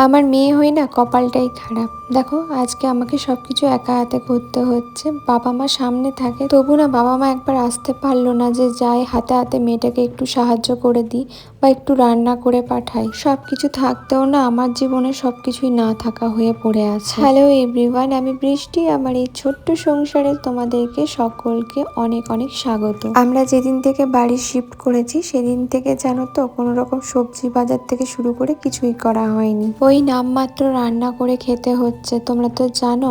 আমার মেয়ে হয়ে না কপালটাই খারাপ। দেখো আজকে আমাকে সবকিছু একা হাতে করতে হচ্ছে। বাবা মা সামনে থাকে, তবু না বাবা মা একবার আসতে পারলো না যে যাই হাতে হাতে মেয়েটাকে একটু সাহায্য করে দিই বা একটু রান্না করে পাঠাই। সবকিছু থাকতেও না আমার জীবনে সবকিছুই না থাকা হয়ে পড়ে আছে। হ্যালো এভরিওয়ান, আমি বৃষ্টি। আমার এই ছোট্ট সংসারে তোমাদেরকে সকলকে অনেক অনেক স্বাগত। আমরা যেদিন থেকে বাড়ি শিফট করেছি সেদিন থেকে জানো তো কোনো রকম সবজি বাজার থেকে শুরু করে কিছুই করা হয়নি। ওই নামমাত্র রান্না করে খেতে হচ্ছে। তোমরা তো জানো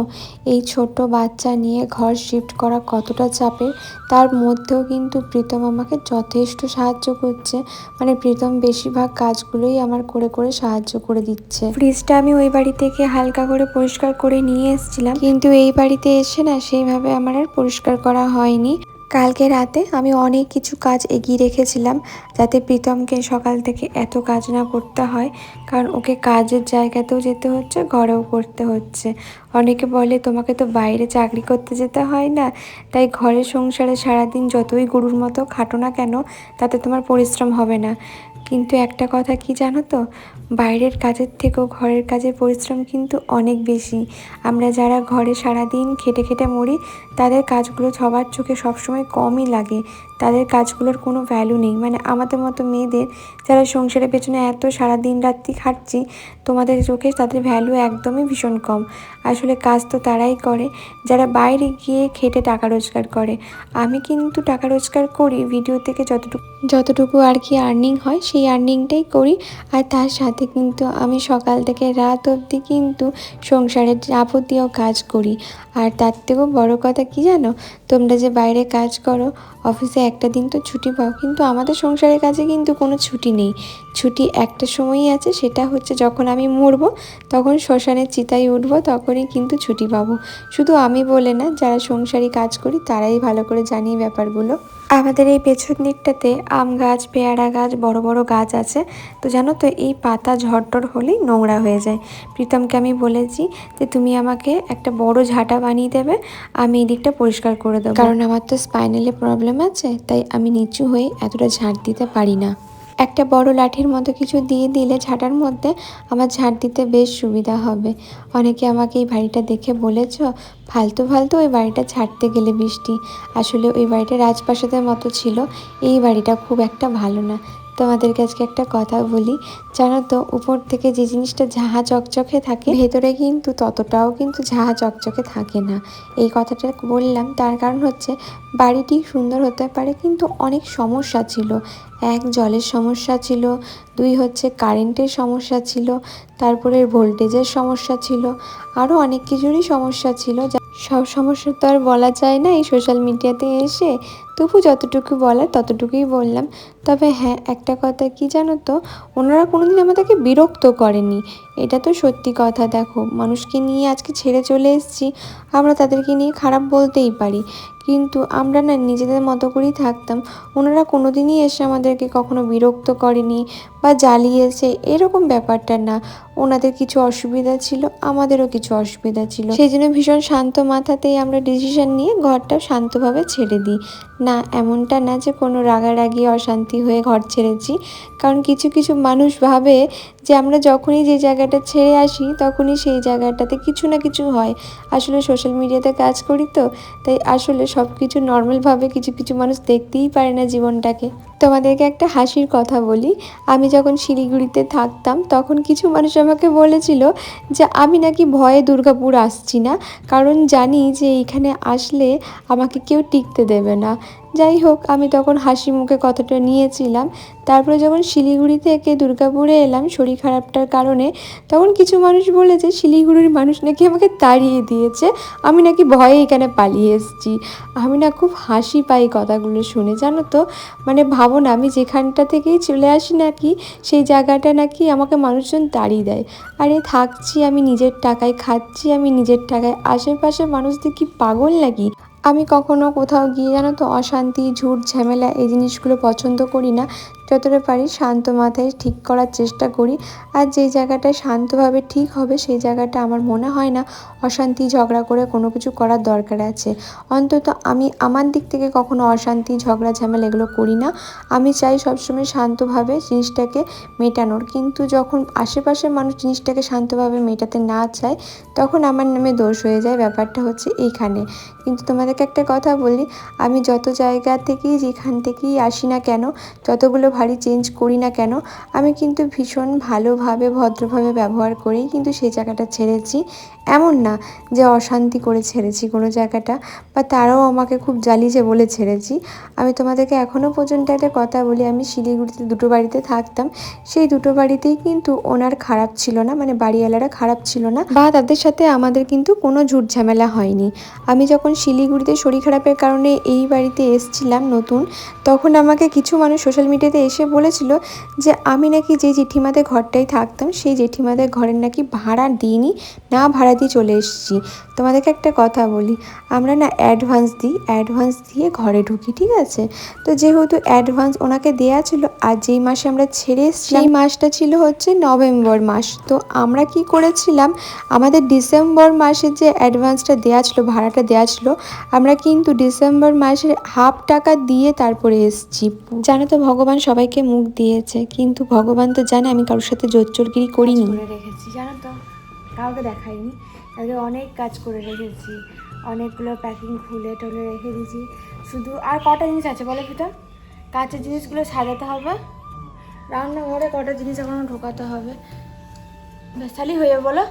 এই ছোট বাচ্চা নিয়ে ঘর শিফট করা কতটা চাপের। তার মধ্যেও কিন্তু প্রীতম আমাকে যথেষ্ট সাহায্য করছে। মানে প্রীতম বেশিরভাগ কাজগুলোই আমার করে করে সাহায্য করে দিচ্ছে। ফ্রিজটা আমি ওই বাড়ি থেকে হালকা করে পরিষ্কার করে নিয়ে এসেছিলাম, কিন্তু এই বাড়িতে এসে না সেইভাবে আমার আর পরিষ্কার করা হয়নি। কালকে রাতে আমি অনেক কিছু কাজ এগিয়ে রেখেছিলাম যাতে প্রীতমকে সকাল থেকে এত কাজ না করতে হয়, কারণ ওকে কাজের জায়গাতেও যেতে হচ্ছে, ঘরেও করতে হচ্ছে। অনেকে বলে তোমাকে তো বাইরে চাকরি করতে যেতে হয় না, তাই ঘরের সংসারে সারাদিন যতই গরুর মতো খাটো না কেন তাতে তোমার পরিশ্রম হবে না। কিন্তু একটা কথা কি জানো তো, বাইরের কাজের থেকেও ঘরের কাজের পরিশ্রম কিন্তু অনেক বেশি। আমরা যারা ঘরে সারাদিন খেটে খেটে মরি তাদের কাজগুলো সবার চোখে সবসময় কমই লাগে, তাদের কাজগুলোর কোনো ভ্যালু নেই। মানে আমাদের মতো মেয়েদের যারা সংসারের পেছনে এত সারাদিন রাত্রি খাটছি, তোমাদের চোখে তাদের ভ্যালু একদমই ভীষণ কম। আসলে কাজ তো তারাই করে যারা বাইরে গিয়ে খেটে টাকা রোজগার করে। আমি কিন্তু টাকা রোজগার করি ভিডিও থেকে যতটুকু আর কি আর্নিং হয় সেই আর্নিংটাই করি। আর তার সাথে কিন্তু আমি সকাল থেকে রাত অবধি কিন্তু সংসারের যাবতীয় কাজ করি। আর তার থেকেও বড় কথা কি জানো, তোমরা যে বাইরে কাজ করো অফিসে একটা দিন তো ছুটি পাও, কিন্তু আমাদের সংসারের কাজে কিন্তু কোনো ছুটি নেই। ছুটি একটা সময়ই আছে, সেটা হচ্ছে যখন আমি মরবো, তখন শ্মশানের চিতায় উঠবো, তখনই কিন্তু ছুটি পাবো। শুধু আমি বলে না, যারা সংসারী কাজ করি তারাই ভালো করে জানি ব্যাপারগুলো। আমাদের এই পেছন দিকটাতে আম গাছ, পেয়ারা গাছ, বড় বড় গাছ আছে। তো জানো তো এই পাতা ঝড়টর হলেই নোংরা হয়ে যায়। প্রীতমকে আমি বলেছি যে তুমি আমাকে একটা বড় ঝাঁটা বানিয়ে দেবে, আমি এই দিকটা পরিষ্কার করে দেবো। কারণ আমার তো স্পাইনালে প্রবলেম আছে, তাই আমি নিচু হয়ে এতটা ঝাঁট দিতে পারি না। একটা বড় লাঠির মতো কিছু দিয়ে দিলে ঝাঁটার মধ্যে আমার ঝাঁট দিতে বেশ সুবিধা হবে। অনেকে আমাকে এই বাড়িটা দেখে বলেছ ফালতু ফালতু ওই বাড়িটা ছাড়তে গেলে বৃষ্টি। আসলে ওই বাড়িটা রাজপ্রাসাদের মতো ছিল, এই বাড়িটা খুব একটা ভালো না। তোমাদেরকে আজকে একটা কথা বলি, জানো তো উপর থেকে যে জিনিসটা ঝাঁ চকচকে থাকে ভেতরে কিন্তু ততটাও কিন্তু ঝাঁ চকচকে থাকে না। এই কথাটা বললাম তার কারণ হচ্ছে বাড়িটি সুন্দর হতে পারে কিন্তু অনেক সমস্যা ছিল। এক, জলের সমস্যা ছিল, দুই হচ্ছে কারেন্টের সমস্যা ছিল, তারপরে ভোল্টেজের সমস্যা ছিল, আরও অনেক কিছুরই সমস্যা ছিল। সব সমস্যা তো আর বলা যায় না এই সোশ্যাল মিডিয়াতে এসে, তবু যতটুকু বলার ততটুকুই বললাম। তবে হ্যাঁ, একটা কথা কি জানো তো, ওনারা কোনোদিন আমাদেরকে বিরক্ত করেনি, এটা তো সত্যি কথা। দেখো মানুষকে নিয়ে আজকে ছেড়ে চলে এসেছি, আমরা তাদেরকে নিয়ে খারাপ বলতেই পারি, কিন্তু আমরা না নিজেদের মতো করেই থাকতাম। ওনারা কোনোদিনই এসে আমাদেরকে কখনো বিরক্ত করেনি বা জ্বালিয়েছে, এরকম ব্যাপারটা না। ওনাদের কিছু অসুবিধা ছিল, আমাদেরও কিছু অসুবিধা ছিল, সেই জন্য ভীষণ শান্ত মাথাতেই আমরা ডিসিশন নিয়ে ঘরটা শান্তভাবে ছেড়ে দিই। না এমনটা না যে কোনো রাগারাগি অশান্তি হয়ে ঘর ছেড়েছি, কারণ কিছু কিছু মানুষ ভাবে যে আমরা যখনই যে জায়গাটা ছেড়ে আসি তখনই সেই জায়গাটাতে কিছু না কিছু হয়। আসলে সোশ্যাল মিডিয়াতে কাজ করি তো, তাই আসলে সব কিছু নর্মালভাবে কিছু কিছু মানুষ দেখতেই পারে না জীবনটাকে। তোমাদেরকে একটা হাসির কথা বলি, আমি যখন শিলিগুড়িতে থাকতাম তখন কিছু মানুষ আমাকে বলেছিল যে আমি নাকি ভয়ে দুর্গাপুর আসছি না, কারণ জানি যে এইখানে আসলে আমাকে কেউ টিকতে দেবে না। যাই হোক, আমি তখন হাসি মুখে কথাটা নিয়েছিলাম। তারপরে যখন শিলিগুড়ি থেকে দুর্গাপুরে এলাম শরীর খারাপটার কারণে, তখন কিছু মানুষ বলেছে শিলিগুড়ির মানুষ নাকি আমাকে তাড়িয়ে দিয়েছে, আমি নাকি ভয়ে এখানে পালিয়ে এসেছি। আমি না খুব হাসি পাই কথাগুলো শুনে, জানো তো। মানে ভাবো না, আমি যেখানটা থেকেই চলে আসি নাকি সেই জায়গাটা নাকি আমাকে মানুষজন তাড়িয়ে দেয়। আরে থাকছি আমি নিজের টাকায়, খাচ্ছি আমি নিজের টাকায়, আশেপাশে মানুষদের কি পাগল নাকি? আমি কখনো কোথাও গিয়ে জানো তো অশান্তি, ঝুট ঝামেলা এই জিনিসগুলো পছন্দ করি না। যতটা পারি শান্ত মাথায় ঠিক করার চেষ্টা করি। আর যেই জায়গাটায় শান্তভাবে ঠিক হবে সেই জায়গাটা আমার মনে হয় না অশান্তি ঝগড়া করে কোনো কিছু করার দরকার আছে। অন্তত আমি আমার দিক থেকে কখনো অশান্তি ঝগড়া ঝামেলা এগুলো করি না। আমি চাই সবসময় শান্তভাবে জিনিসটাকে মেটানোর, কিন্তু যখন আশেপাশের মানুষ জিনিসটাকে শান্তভাবে মেটাতে না চায় তখন আমার নামে দোষ হয়ে যায়। ব্যাপারটা হচ্ছে এইখানে। কিন্তু তোমাদেরকে একটা কথা বলি, আমি যত জায়গা থেকেই যেখান থেকেই আসি না কেন, যতগুলো বাড়ি চেঞ্জ করি না কেন, আমি কিন্তু ভীষণ ভালোভাবে ভদ্রভাবে ব্যবহার করেই কিন্তু সেই জায়গাটা ছেড়েছি। এমন না যে অশান্তি করে ছেড়েছি কোনো জায়গাটা, বা তারাও আমাকে খুব জ্বালিয়েছে বলে ছেড়েছি। আমি তোমাদেরকে এখনও পর্যন্ত একটা কথা বলি, আমি শিলিগুড়িতে দুটো বাড়িতে থাকতাম, সেই দুটো বাড়িতেই কিন্তু ওনার খারাপ ছিল না, মানে বাড়িওয়ালারা খারাপ ছিল না, বা তাদের সাথে আমাদের কিন্তু কোনো ঝুট ঝামেলা হয়নি। আমি যখন শিলিগুড়িতে শরীর খারাপের কারণে এই বাড়িতে এসেছিলাম নতুন, তখন আমাকে কিছু মানুষ সোশ্যাল মিডিয়াতে এসে বলেছিল যে আমি নাকি যে জেঠিমাদের ঘরটায় থাকতাম সেই জেঠিমাদের ঘরের নাকি ভাড়া দিইনি, না ভাড়া দিয়ে চলে এসেছি। তোমাদেরকে একটা কথা বলি, আমরা না অ্যাডভান্স দিই, অ্যাডভান্স দিয়ে ঘরে ঢুকি, ঠিক আছে? তো যেহেতু অ্যাডভান্স ওনাকে দেওয়া ছিল, আর যেই মাসে আমরা ছেড়ে এসেছিলাম সেই মাসটা ছিল হচ্ছে নভেম্বর মাস। তো আমরা কি করেছিলাম, আমাদের ডিসেম্বর মাসে যে অ্যাডভান্সটা দেওয়া ছিল, ভাড়াটা দেওয়া ছিল, আমরা কিন্তু ডিসেম্বর মাসের হাফ টাকা দিয়ে তারপরে এসেছি। জানো তো ভগবান সবাইকে মুখ দিয়েছে, কিন্তু ভগবান তো জানে আমি কারোর সাথে জোচ্চোরগিরি করিনি। করে রেখেছি জানো তো, কাউকে দেখাইনি, আগে অনেক কাজ করে রেখেছি, অনেকগুলো প্যাকিং খুলে টলে রেখে দিয়েছি। শুধু আর কটা জিনিস আছে বলো পিতা? কাঁচের জিনিসগুলো সাজাতে হবে, রান্নাঘরে কটা জিনিস এখনো ঢোকাতে হবে, ব্যাস তাহলেই হয়ে যাবে। বলো,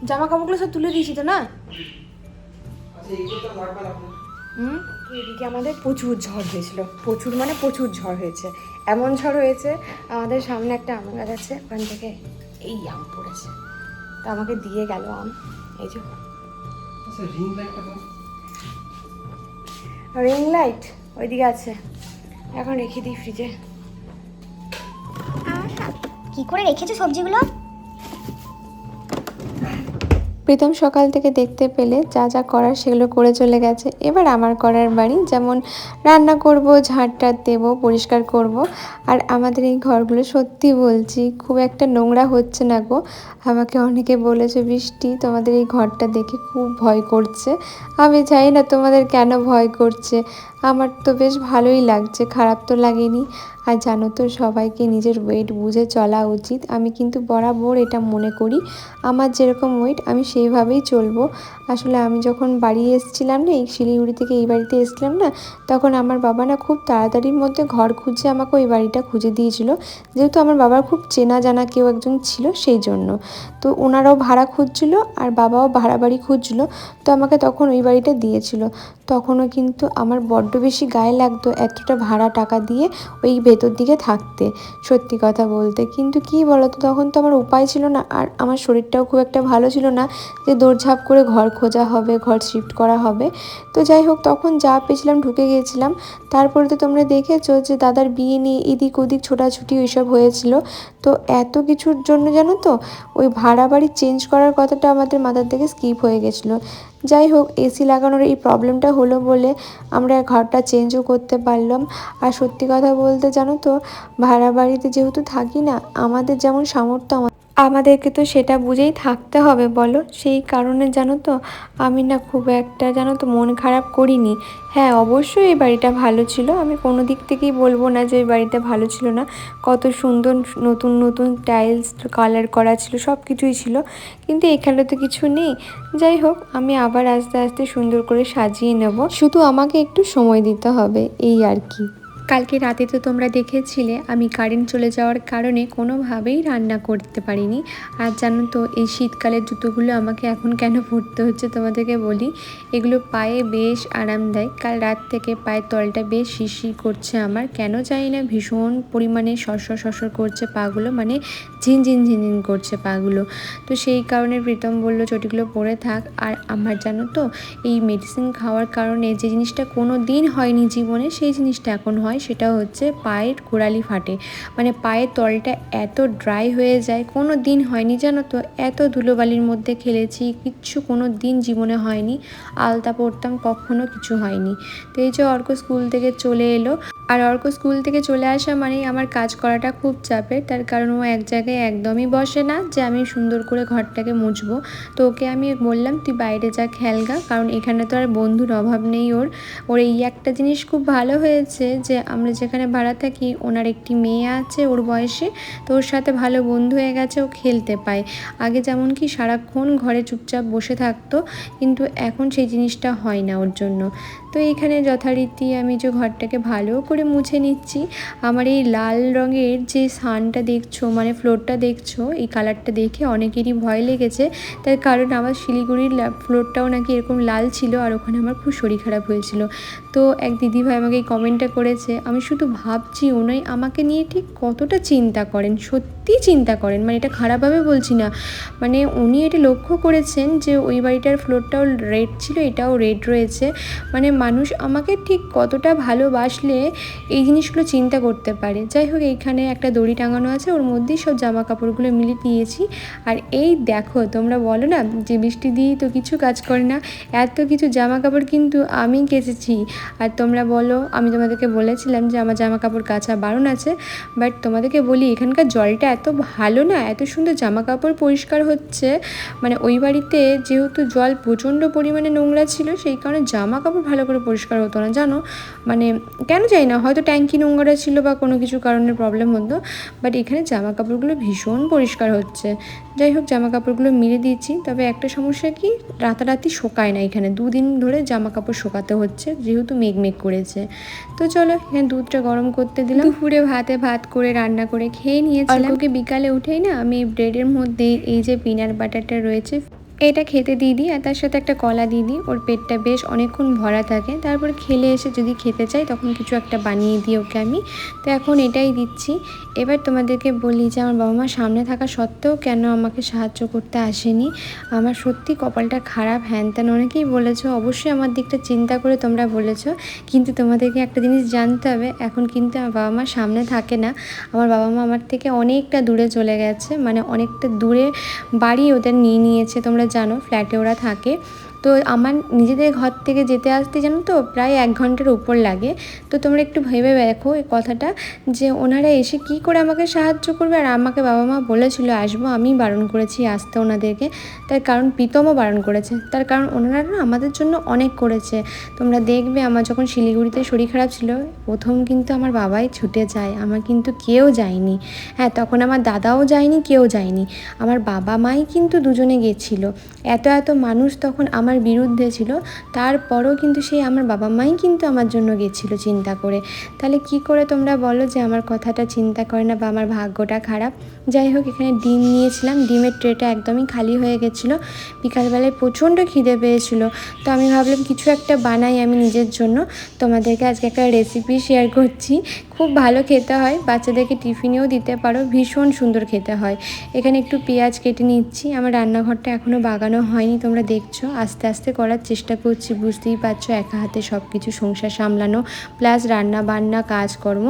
জামা কাপড়গুলো সব তুলে দিয়েছি তো না? এদিকে আমাদের প্রচুর ঝড় হয়েছিল, প্রচুর মানে প্রচুর ঝড় হয়েছে। এমন ঝড় হয়েছে, আমাদের সামনে একটা আম গাছ আছে, ওখান থেকে এই আম পড়েছে, তো আমাকে দিয়ে গেল আম। এই যে রিং লাইট ওইদিকে আছে, এখন রেখে দিই ফ্রিজে। কি করে রেখেছো সবজিগুলো? প্রীতম সকাল থেকে দেখতে পেলে যা যা করার সেগুলো করে চলে গেছে। এবার আমার করার বাড়ি, যেমন রান্না করব, ঝাঁট দেবো, পরিষ্কার করব। আর আমাদের এই ঘরগুলো সত্যি বলছি খুব একটা নোংরা হচ্ছে না গো। আমাকে অনেকে বলেছে বৃষ্টি তোমাদের এই ঘরটা দেখে খুব ভয় করছে। আমি জানি না তোমাদের কেন ভয় করছে, আমার তো বেশ ভালোই লাগছে, খারাপ তো লাগেনি। আর জানো তো সবাইকে নিজের ওয়েট বুঝে চলা উচিত। আমি কিন্তু বরাবর এটা মনে করি, আমার যেরকম ওয়েট আমি সেইভাবেই চলবো। আসলে আমি যখন বাড়ি এসেছিলাম না, এই শিলিগুড়ি থেকে এই বাড়িতে এসেছিলাম না, তখন আমার বাবা না খুব তাড়াতাড়ির মধ্যে ঘর খুঁজে আমাকে ওই বাড়িটা খুঁজে দিয়েছিল, যেহেতু আমার বাবার খুব চেনা জানা কেউ একজন ছিল সেই জন্য। তো ওনারাও ভাড়া খুঁজছিল আর বাবাও ভাড়া বাড়ি খুঁজছিল, তো আমাকে তখন ওই বাড়িটা দিয়েছিল। তখনও কিন্তু আমার বড্ড বেশি গায়ে লাগতো এতটা ভাড়া টাকা দিয়ে ওই ভেতর দিকে থাকতে, সত্যি কথা বলতে। কিন্তু কী বলতো, তখন তো আমার উপায় ছিল না, আর আমার শরীরটাও খুব একটা ভালো ছিল না যে দৌড়ঝাঁপ করে ঘর খোঁজা হবে, ঘর শিফট করা হবে। তো যাই হোক, তখন যা পেয়েছিলাম ঢুকে গিয়েছিলাম। তারপরে তো তোমরা দেখেছো যে দাদার বিয়ে নিয়ে এদিক ওদিক ছোটাছুটি ওইসব হয়েছিল। তো এত কিছুর জন্য জানো তো ওই ভাড়া বাড়ি চেঞ্জ করার কথাটা আমাদের মাথার থেকে স্কিপ হয়ে গেছিলো। যাই হোক, এসি লাগানোর এই প্রবলেমটা হলো বলে আমরা ঘরটা চেঞ্জও করতে পারলাম। আর সত্যি কথা বলতে জানো তো, ভাড়া বাড়িতে যেহেতু থাকি না, আমাদের যেমন সামর্থ্য আমাদেরকে তো সেটা বুঝেই থাকতে হবে বলো। সেই কারণে জানো তো আমি না খুব একটা জানো তো মন খারাপ করিনি। হ্যাঁ, অবশ্যই এই বাড়িটা ভালো ছিল, আমি কোনো দিক থেকেই বলবো না যে এই বাড়িটা ভালো ছিল না। কত সুন্দর নতুন নতুন টাইলস কালার করা ছিল, সব কিছুই ছিল, কিন্তু এখানে তো কিছু নেই। যাই হোক, আমি আবার আস্তে আস্তে সুন্দর করে সাজিয়ে নেব, শুধু আমাকে একটু সময় দিতে হবে, এই আর কি। কালকে রাতে তো তোমরা দেখেছিলে আমি কারেন্ট চলে যাওয়ার কারণে কোনোভাবেই রান্না করতে পারিনি। আর জানো তো এই শীতকালের জুতোগুলো আমাকে এখন কেন পরতে হচ্ছে তোমাদেরকে বলি, এগুলো পায়ে বেশ আরাম দেয়। কাল রাত থেকে পায়ের তলটা বেশ শিরশির করছে আমার, কেন জানি না ভীষণ পরিমাণে সরসর করছে পাগুলো, মানে ঝিনঝিন ঝিনঝিন করছে পাগুলো। তো সেই কারণে প্রীতম বললো চটিগুলো পরে থাক। আর আমার জানো তো এই মেডিসিন খাওয়ার কারণে যে জিনিসটা কোনো দিন হয়নি জীবনে, সেই জিনিসটা এখন হয়, সেটা হচ্ছে পায়ের গোড়ালি ফাটে, মানে পায়ের তলটা এত ড্রাই হয়ে যায়, কোনো দিন হয়নি জানো তো। এত ধুলোবালির মধ্যে খেলেছি, কিচ্ছু কোনো দিন জীবনে হয়নি, আলতা পরতাম কখনো কিছু হয়নি। তো এই যে অর্ক স্কুল থেকে চলে এলো, আর অর্ক স্কুল থেকে চলে আসা মানেই আমার কাজ করাটা খুব চাপের, তার কারণ ও এক জায়গায় একদমই বসে না যে আমি সুন্দর করে ঘরটাকে মুছবো। তো ওকে আমি বললাম তুই বাইরে যা খেলগা, কারণ এখানে তো আর বন্ধুর অভাব নেই ওর। ওর এই একটা জিনিস খুব ভালো হয়েছে যে আমরা যেখানে ভাড়া থাকি ওনার একটি মেয়ে আছে ওর বয়সে, তো ওর সাথে ভালো বন্ধু হয়ে গেছে, ও খেলতে পায়। আগে যেমন কি সারাক্ষণ ঘরে চুপচাপ বসে থাকতো, কিন্তু এখন সেই জিনিসটা হয় না ওর জন্য। তো এইখানে যথারীতি আমি যে ঘরটাকে ভালো করে মুছে নিচ্ছি। আমার এই লাল রঙের যে সানটা দেখছো, মানে ফ্লোরটা দেখছো, এই কালারটা দেখে অনেকেরই ভয় লেগেছে, তার কারণ আমার শিলিগুড়ির ফ্লোরটাও নাকি এরকম লাল ছিল, আর ওখানে আমার খুব শরীর খারাপ হয়েছিল। তো এক দিদিভাই আমাকে এই কমেন্টটা করেছে, আমি শুধু ভাবছি উনি আমাকে নিয়ে ঠিক কতটা চিন্তা করেন, সত্যি চিন্তা করেন, মানে এটা খারাপভাবে বলছি না, মানে উনি এটা লক্ষ্য করেছেন যে ওই বাড়িটার ফ্লোরটাও রেড ছিল, এটাও রেড রয়েছে, মানে মানুষ আমাকে ঠিক কতটা ভালোবাসলে এই জিনিসগুলো চিন্তা করতে পারে। যাই হোক, এইখানে একটা দড়ি টাঙানো আছে, ওর মধ্যেই সব জামা কাপড়গুলো মিলিয়ে দিয়েছি। আর এই দেখো, তোমরা বলো না যে বৃষ্টি দিয়েই তো কিছু কাজ করে না, এত কিছু জামা কাপড় কিন্তু আমি কেচেছি। আর তোমরা বলো, আমি তোমাদেরকে বলেছিলাম যে আমার জামা কাপড় কাচা বারণ আছে, বাট তোমাদেরকে বলি এখানকার জলটা এত ভালো না, এত সুন্দর জামা কাপড় পরিষ্কার হচ্ছে। মানে ওই বাড়িতে যেহেতু জল প্রচণ্ড পরিমাণে নোংরা ছিল, সেই কারণে জামা কাপড় ভালো করে পরিষ্কার হতো না, জানো, মানে কেন জানি না, হয়তো ট্যাঙ্কি নোংরা ছিল বা কোনো কিছু কারণে প্রবলেম হতো, বাট এখানে জামা কাপড়গুলো ভীষণ পরিষ্কার হচ্ছে। যাই হোক, জামা কাপড়গুলো মিলে দিয়েছি, তবে একটা সমস্যা কি, রাতারাতি শোকায় না, এখানে 2 দিন ধরে জামা কাপড় শোকাতে হচ্ছে যেহেতু মেঘ করেছে। তো চলো, এখানে দুধটা গরম করতে দিলাম। দুপুরে ভাত করে রান্না করে খেয়ে নিয়েছিলাম। ওকে বিকালে উঠেই না আমি ব্রেডের মধ্যে এই যে পিনাট বাটারটা রয়েছে এটা খেতে দিয়ে দিই, আর তার সাথে একটা কলা দিয়ে দিই, ওর পেটটা বেশ অনেকক্ষণ ভরা থাকে। তারপর খেলে এসে যদি খেতে চাই তখন কিছু একটা বানিয়ে দিই ওকে আমি। তো এখন এটাই দিচ্ছি। এবার তোমাদেরকে বলি যে আমার বাবা মা সামনে থাকা সত্ত্বেও কেন আমাকে সাহায্য করতে আসেনি। আমার সত্যি কপালটা খারাপ, হ্যান ত্যান অনেকেই বলেছো, অবশ্যই আমার দিকটা চিন্তা করে তোমরা বলেছো, কিন্তু তোমাদেরকে একটা জিনিস জানতে হবে, এখন কিন্তু আমার বাবা মা সামনে থাকে না। আমার বাবা মা আমার থেকে অনেকটা দূরে চলে গেছে, মানে অনেকটা দূরে বাড়ি ওদের নিয়ে নিয়েছে, তোমরা জানো ফ্ল্যাটে ওরা থাকে। তো আমার নিজেদের ঘর থেকে যেতে আসতে জানো তো প্রায় 1 ঘন্টার উপর লাগে। তো তোমরা একটু ভেবে দেখো এই কথাটা, যে ওনারা এসে কি করে আমাকে সাহায্য করবে। আর আমাকে বাবা মা বলেছিল আসবো, আমি বারণ করেছি আসতে ওনাদেরকে, তার কারণ প্রীতমও বারণ করেছে, তার কারণ ওনারা না আমাদের জন্য অনেক করেছে। তোমরা দেখবে আমার যখন শিলিগুড়িতে শরীর খারাপ ছিল, প্রথম কিন্তু আমার বাবাই ছুটে যায়, আমার কিন্তু কেউ যায়নি। হ্যাঁ, তখন আমার দাদাও যায়নি, কেউ যায়নি, আমার বাবা মাই কিন্তু দুজনে গেছিলো। এত মানুষ তখন আমার বিরুদ্ধে ছিল, তারপরও কিন্তু সেই আমার বাবা মাই কিন্তু আমার জন্য গেছিলো চিন্তা করে। তাহলে কি করে তোমরা বলো যে আমার কথাটা চিন্তা করে না বা আমার ভাগ্যটা খারাপ। যাই হোক, এখানে ডিম নিয়েছিলাম, ডিমের ট্রেটা একদমই খালি হয়ে গেছিলো, বিকালবেলায় প্রচণ্ড খিদে পেয়েছিলো। তো আমি ভাবলাম কিছু একটা বানাই আমি নিজের জন্য। তোমাদেরকে আজকে একটা রেসিপি শেয়ার করছি, খুব ভালো খেতে হয়, বাচ্চাদেরকে টিফিনেও দিতে পারো, ভীষণ সুন্দর খেতে হয়। এখানে একটু পেঁয়াজ কেটে নিচ্ছি, আমার রান্নাঘরটা এখনও বাগানো হয়নি, তোমরা দেখছো আস্তে আস্তে করার চেষ্টা করছি, বুঝতেই পারছো একা হাতে সব কিছু সংসার সামলানো প্লাস রান্না বান্না কাজকর্ম,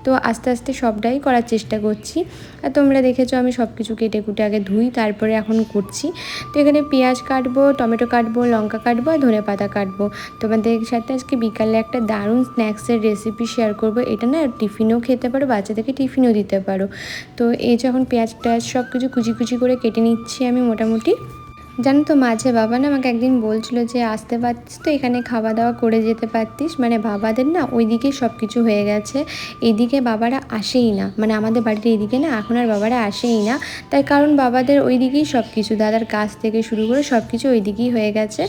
তো আস্তে আস্তে সবটাই করার চেষ্টা করছি। আর তোমরা দেখেছো আমি সব কিছু কেটে কুটে আগে ধুই, তারপরে এখন করছি। তো এখানে পেঁয়াজ কাটবো, টমেটো কাটবো, লঙ্কা কাটবো আর ধনেপাতা কাটবো। তোমাদের সাথে আজকে বিকালে একটা দারুণ স্ন্যাক্সের রেসিপি শেয়ার করবো, এটা না টিফিনেও খেতে পারো, বাচ্চাদেরকে টিফিনেও দিতে পারো। তো এই যখন পেঁয়াজ সব কিছু কুচি করে কেটে নিচ্ছি আমি মোটামুটি। জানো তো, মাঝে বাবা না আমাকে একদিন বলছিল যে আসতে পারতিস তো এখানে খাওয়া দাওয়া করে যেতে পারতিস, মানে বাবাদের না ওইদিকে সব কিছু হয়ে গেছে, এইদিকে বাবারা আসেই না, মানে আমাদের বাড়ির এইদিকে না এখন আর বাবারা আসেই না, তাই কারণ বাবাদের ওইদিকেই সব কিছু, দাদার কাজ থেকে শুরু করে সব কিছু ওইদিকেই হয়ে গেছে।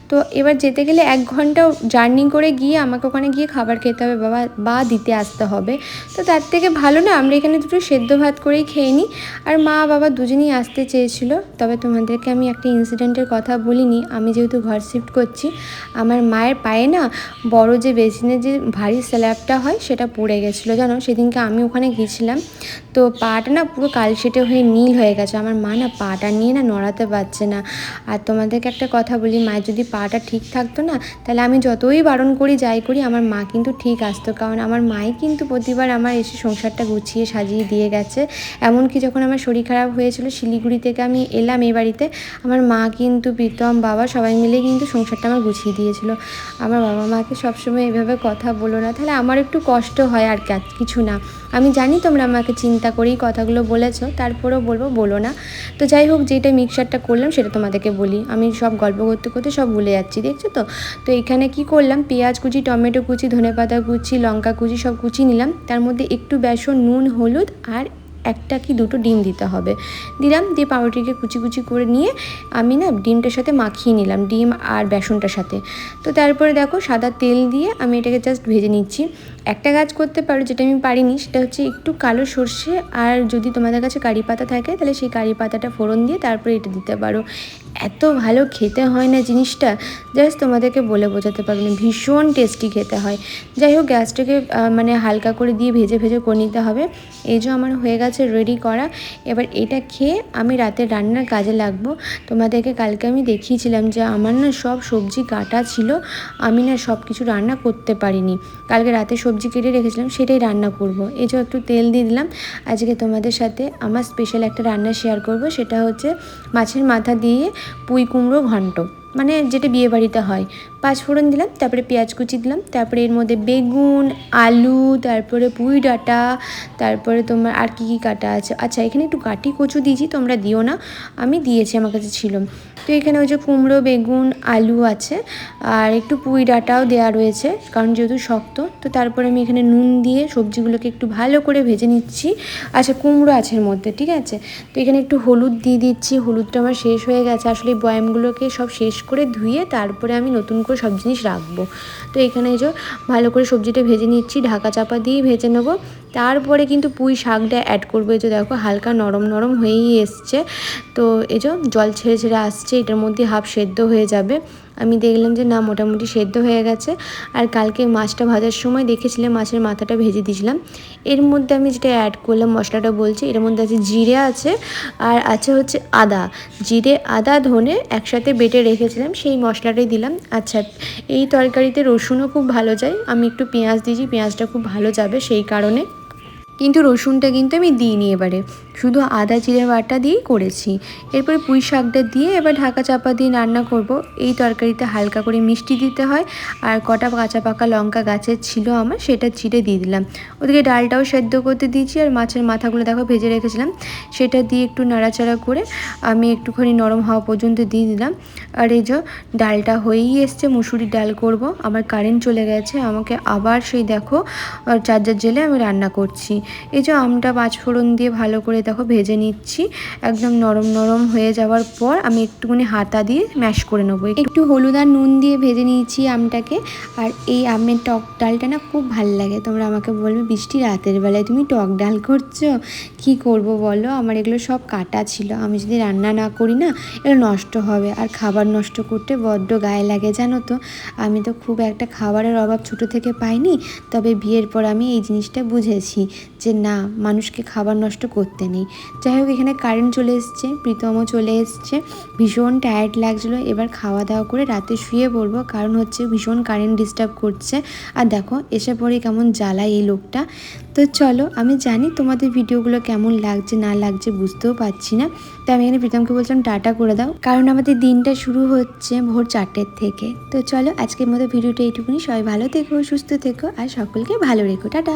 তো এবার যেতে গেলে 1 ঘন্টা জার্নি করে গিয়ে আমাকে ওখানে গিয়ে খাবার খেতে হবে বা দিতে আসতে হবে। তো তার থেকে ভালো না আমরা এখানে দুটো সেদ্ধ ভাত করেই খেয়ে নিই। আর মা বাবা দুজনেই আসতে চেয়েছিল, তবে তোমাদেরকে আমি একটা ইনসিডেন্টের কথা বলিনি, আমি যেহেতু ঘর শিফট করছি, আমার মায়ের পায়ে না বড় যে বেসিনের যে ভারী স্ল্যাবটা হয় সেটা পড়ে গেছিলো, জানো সেদিনকে আমি ওখানে গেছিলাম, তো পাটা না পুরো কালশেটে হয়ে নীল হয়ে গেছে, আমার মা না পাটা নিয়ে না নড়াতে পারছে না। আর তোমাদেরকে একটা কথা বলি, মায়ের যদি পাটা ঠিক থাকতো না, তাহলে আমি যতই বারণ করি যাই করি আমার মা কিন্তু ঠিক আসতো, কারণ আমার মাই কিন্তু প্রতিবার আমার এসে সংসারটা গুছিয়ে সাজিয়ে দিয়ে গেছে। এমনকি যখন আমার শরীর খারাপ হয়েছিল শিলিগুড়ি থেকে আমি এলাম এই বাড়িতে, আমার মা কিন্তু প্রীতম বাবা সবাই মিলে কিন্তু সংসারটা আমার গুছিয়ে দিয়েছিল। আমার বাবা মাকে সবসময় এভাবে কথা বলো না, তাহলে আমার একটু কষ্ট হয় আর কিছু না। আমি জানি তোমরা আমাকে চিন্তা করেই কথাগুলো বলেছো, তারপরেও বলো না। তো যাই হোক, যেটা মিক্সচারটা করলাম সেটা তোমাদেরকে বলি। আমি সব গল্প করতে করতে সব ভুলে যাচ্ছি, দেখছো তো। তো এখানে কি করলাম, পেঁয়াজ কুচি, টমেটো কুচি, ধনেপাতা কুচি, লঙ্কা কুচি সব কুচি নিলাম। তার মধ্যে একটু বেসন, নুন, হলুদ আর একটা কি দুটো ডিম দিতে হবে, দিলাম। দিয়ে পাউরুটিকে কুচি কুচি করে নিয়ে আমি না ডিমটার সাথে মাখিয়ে নিলাম, ডিম আর বেসনটার সাথে। তো তারপরে দেখো সাদা তেল দিয়ে আমি এটাকে জাস্ট ভেজে নিচ্ছি। একটা কাজ করতে পারো, যেটা আমি পারিনি, সেটা হচ্ছে একটু কালো সর্ষে আর যদি তোমাদের কাছে কারি পাতা থাকে তাহলে সেই কারি পাতাটা ফোড়ন দিয়ে তারপরে এটা দিতে পারো। এত ভালো খেতে হয় না জিনিসটা, জাস্ট তোমাদেরকে বলে বোঝাতে পারবো না, ভীষণ টেস্টি খেতে হয়। যাই হোক, গ্যাসটাকে মানে হালকা করে দিয়ে ভেজে ভেজে করে নিতে হবে। এই যে আমার হয়ে গেছে রেডি করা। এবার এটা খেয়ে আমি রাতের রান্নার কাজে লাগবো। তোমাদেরকে কালকে আমি দেখিয়েছিলাম যে আমার না সব সবজি কাটা ছিল, আমি না সব কিছু রান্না করতে পারিনি। কালকে রাতে সবজি কেটে রেখেছিলাম, সেটাই রান্না করব। এই যে একটু তেল দিয়ে দিলাম। আজকে তোমাদের সাথে আমার স্পেশাল একটা রান্না শেয়ার করব, সেটা হচ্ছে মাছের মাথা দিয়ে পুঁই কুমড়ো ঘন্ট, মানে যেটা বিয়েবাড়িতে হয়। 5 ফোড়ন দিলাম, তারপরে পেঁয়াজ কুচি দিলাম, তারপরে এর মধ্যে বেগুন, আলু, তারপরে পুঁই ডাঁটা, তারপরে তোমার আর কি কাটা আছে, আচ্ছা এখানে একটু কাটি কচু দিয়েছি, তোমরা দিও না, আমি দিয়েছি, আমার কাছে ছিল। তো এখানে ওই যে কুমড়ো, বেগুন, আলু আছে আর একটু পুঁই ডাঁটাও দেওয়া রয়েছে, কারণ যেহেতু শক্ত। তো তারপরে আমি এখানে নুন দিয়ে সবজিগুলোকে একটু ভালো করে ভেজে নিচ্ছি। আচ্ছা কুমড়ো আছে এর মধ্যে, ঠিক আছে। তো এখানে একটু হলুদ দিয়ে দিচ্ছি, হলুদটা আমার শেষ হয়ে গেছে। আসলে এই বয়ামগুলোকে সব শেষ করে ধুয়ে তারপরে আমি নতুন করে সব জিনিস রাখবো। তো এখানে এই যে ভালো করে সবজিটা ভেজে নিচ্ছি, ঢাকা চাপা দিয়ে ভেজে নেবো। তারপরে কিন্তু পুঁই শাকটা অ্যাড করবো। এই যে দেখো হালকা নরম নরম হয়েই এসছে। তো এই যে জল ছেড়ে ছেড়ে আসছে, এটার মধ্যে হাফ সেদ্ধ হয়ে যাবে। আমি দেখলাম যে না মোটামুটি সেদ্ধ হয়ে গেছে। আর কালকে মাছটা ভাজার সময় দেখেছিলাম মাছের মাথাটা ভেজে দিয়েছিলাম। এর মধ্যে আমি যেটা অ্যাড করলাম মশলাটা বলছি, এর মধ্যে আছে জিরে আছে আর আছে হচ্ছে আদা। জিরে, আদা, ধনে একসাথে বেটে রেখেছিলাম, সেই মশলাটাই দিলাম। আচ্ছা এই তরকারিতে রসুনও খুব ভালো যায়, আমি একটু পেঁয়াজ দিয়েছি, পেঁয়াজটা খুব ভালো যাবে সেই কারণে। কিন্তু রসুনটা কিন্তু আমি দিইনি, এবারে শুধু আদা জিরে বাটা দিয়েই করেছি। এরপরে পুঁই শাকটা দিয়ে এবার ঢাকা চাপা দিয়ে রান্না করব। এই তরকারিতে হালকা করে মিষ্টি দিতে হয়, আর কটা কাঁচা পাকা লঙ্কা গাছের ছিল আমার, সেটা চিড়ে দিয়ে দিলাম। ওদিকে ডালটাও সেদ্ধ করতে দিয়েছি, আর মাছের মাথাগুলো দেখো ভেজে রেখেছিলাম, সেটা দিয়ে একটু নাড়াচাড়া করে আমি একটুখানি নরম হওয়া পর্যন্ত দিয়ে দিলাম। আর এই যে ডালটা হয়েই এসছে, মুসুরির ডাল করব। আমার কারেন্ট চলে গেছে, আমাকে আবার সেই দেখো চার্জার জেলে আমি রান্না করছি। এই যে আমটা 5 ফোড়ন দিয়ে ভালো করে দেখো ভেজে নিচ্ছি। একদম নরম নরম হয়ে যাওয়ার পর আমি একটুখানি হাতা দিয়ে ম্যাশ করে নেবো। একটু হলুদ আর নুন দিয়ে ভেজে নিয়েছি আমটাকে। আর এই আমের টক ডালটা না খুব ভালো লাগে। তোমরা আমাকে বলবে বৃষ্টি রাতের বেলায় তুমি টক ডাল করছো, কি করব বলো, আমার এগুলো সব কাটা ছিল, আমি যদি রান্না না করি না এগুলো নষ্ট হবে, আর খাবার নষ্ট করতে বড্ড গায়ে লাগে জানো তো। আমি তো খুব একটা খাবারের অভাব ছোটো থেকে পাইনি, তবে বিয়ের পর আমি এই জিনিসটা বুঝেছি যে না, মানুষকে খাবার নষ্ট করতে নেই। যাই হোক, এখানে কারেন্ট চলে এসছে, প্রীতমও চলে এসছে, ভীষণ টায়ার্ড লাগছিলো। এবার খাওয়া দাওয়া করে রাতে শুয়ে পড়বো, কারণ হচ্ছে ভীষণ কারেন্ট ডিস্টার্ব করছে। আর দেখো এসে পরে কেমন জ্বালায় এই লোকটা। তো চলো, আমি জানি তোমাদের ভিডিওগুলো কেমন লাগছে না লাগছে বুঝতেও পারছি না। তো আমি এখানে প্রীতমকে বলছিলাম টাটা করে দাও, কারণ আমাদের দিনটা শুরু হচ্ছে ভোর 4টের থেকে। তো চলো আজকের মতো ভিডিওটা এইটুকুনি। সবাই ভালো থেকো, সুস্থ থেকো আর সকলকে ভালো রেখো। টাটা।